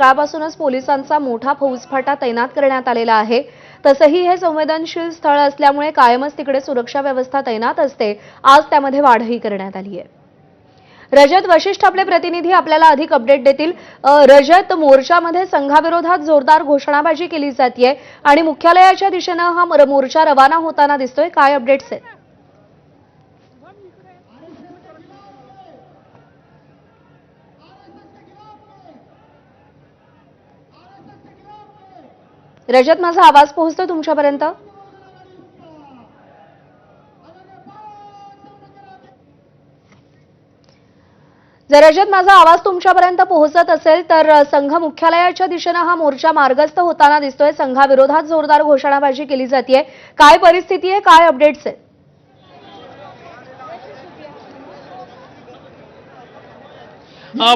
सकाळपासूनच पोलिसांचा मोठा फौजफाटा तैनात करण्यात आलेला आहे। तसंही हे संवेदनशील स्थळ असल्यामुळे कायमच तिकडे सुरक्षा व्यवस्था तैनात असते। आज त्यामध्ये वाढही करण्यात आली आहे। रजत वशिष्ठ आपले प्रतिनिधी आपल्याला अधिक अपडेट देतील। रजत, मोर्चामध्ये संघाविरोधात जोरदार घोषणाबाजी केली जाते आणि मुख्यालयाच्या दिशेने हा मोर्चा रवाना होताना दिसतोय, काय अपडेट्स आहेत? रजत, माझा आवाज पोहोचतो तुमच्यापर्यंत? जर रजत माझा आवाज तुमच्यापर्यंत पोहोचत असेल तर संघ मुख्यालयाच्या दिशेने हा मोर्चा मार्गस्थ होताना दिसतोय। संघाविरोधात जोरदार घोषणाबाजी केली जाते, काय परिस्थिती आहे, काय अपडेट्स आहेत?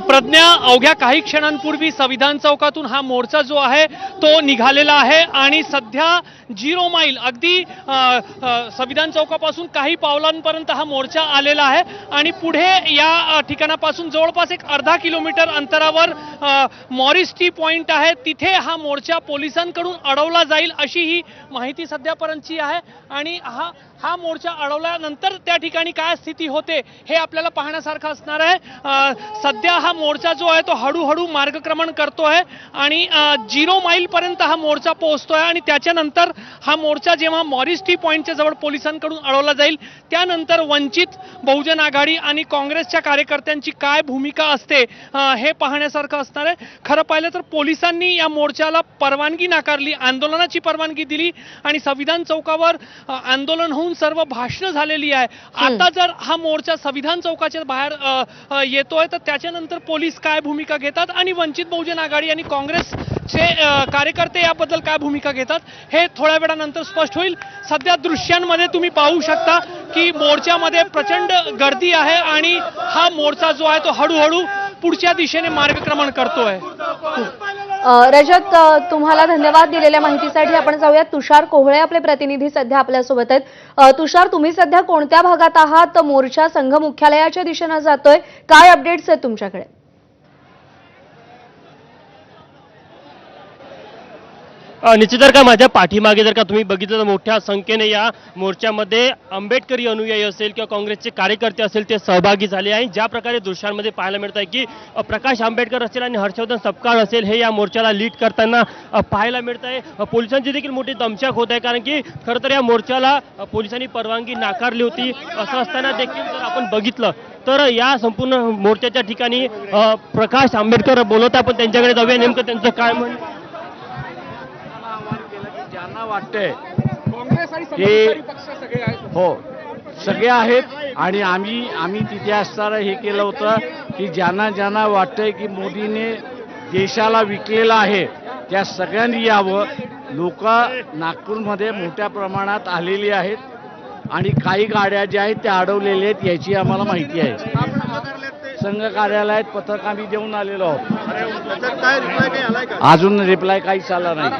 प्रज्ञा, अवघ्या काही क्षणांपूर्वी संविधान चौकातून हा मोर्चा जो आहे तो निघालेला आहे आणि सध्या 0 माईल अगदी संविधान चौकापासून काही पावलांपर्यंत हा मोर्चा आलेला आहे आणि पुढे या ठिकाणापासून जवळपास एक अर्धा किलोमीटर अंतरावर मॉरिस टी पॉइंट आहे, तिथे हा मोर्चा पोलिसांकडून अडवला जाईल अशी ही माहिती सध्यापर्यंतची आहे। आणि हा मोर्चा अडवल्यानंतर त्या ठिकाणी काय स्थिती होते हे आपल्याला पाहण्यासारखं असणार आहे। सध्या हा मोर्चा जो आहे तो हळूहळू मार्गक्रमण करतोय आणि 0 माईल पर्यंत हा मोर्चा पोहोचतोय आणि त्याच्यानंतर हा मोर्चा जेव्हा मॉरिस टी पॉइंटच्या जवळ पोलिसांकडून अडवला जाईल त्यानंतर वंचित बहुजन आघाडी आणि काँग्रेसच्या कार्यकर्त्यांची काय भूमिका असते हे पाहण्यासारखं असणार आहे। खरं पाहिलं तर पोलिसांनी या मोर्चाला परवानगी नाकारली, आंदोलनाची परवानगी दिली आणि संविधान चौकावर आंदोलन होऊन सर्व भाषणं झालेली आहे। आता जर हा मोर्चा संविधान चौकाच्या बाहेर येतोय तर त्याच्यानंतर पोलीस काय भूमिका घेतात आणि वंचित बहुजन आघाडी आणि काँग्रेसचे कार्यकर्ते याबद्दल काय भूमिका घेतात हे थोड्या वेळानंतर स्पष्ट होईल। सध्या दृश्यांमध्ये तुम्ही पाहू शकता की मोर्चामध्ये प्रचंड गर्दी आहे आणि हा मोर्चा जो आहे तो हळूहळू पुढच्या दिशेने मार्गक्रमण करतोय। रजत, तुम्हाला धन्यवाद दिलेल्या माहितीसाठी। आपण जाऊयात तुषार कोहळे आपले प्रतिनिधी सध्या आपल्यासोबत आहेत। तुषार, तुम्ही सध्या कोणत्या भागात आहात? मोर्चा संघ मुख्यालयाच्या दिशेने जातोय, काय अपडेट्स आहेत तुमच्याकडे? निश्चित जर का माझ्या पाठीमागे जर का तुम्ही बघितलं तर मोठ्या संख्येने या मोर्चामध्ये आंबेडकरी अनुयायी असेल किंवा काँग्रेसचे कार्यकर्ते असेल ते सहभागी झाले आहे। ज्या प्रकारे दृश्यांमध्ये पाहायला मिळत आहे की प्रकाश आंबेडकर असेल आणि हर्षवर्धन सपकाळ असेल हे या मोर्चाला लीड करताना पाहायला मिळत आहे। पोलिसांची देखील मोठी दमछाक होत आहे, कारण की खरं तर या मोर्चाला पोलिसांनी परवानगी नाकारली होती। असं असताना देखील जर आपण बघितलं तर या संपूर्ण मोर्चाच्या ठिकाणी प्रकाश आंबेडकर बोलत आपण त्यांच्याकडे जाऊया, नेमकं त्यांचं काय म्हणणं ज्यांना वाटतंय की हो सगळे आहेत आणि आम्ही तिथे असताना हे केलं होतं की ज्यांना वाटतंय की मोदीने देशाला विकलेलं आहे त्या सगळ्यांनी यावं। लोक नागपूरमध्ये मोठ्या प्रमाणात आलेली आहेत आणि काही गाड्या ज्या आहेत त्या अडवलेल्या आहेत याची आम्हाला माहिती आहे। संघ कार्यालयात पत्रक आम्ही देऊन आलेलो आहोत, अजून रिप्लाय काहीच आला नाही।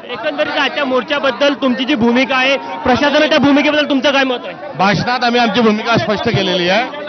एकंदरीत आजच्या मोर्चाबद्दल तुमची जी भूमिका आहे, प्रशासनाच्या भूमिकेबद्दल तुमचं काय मत आहे? भाषणात आम्ही आमची भूमिका स्पष्ट केलेली आहे।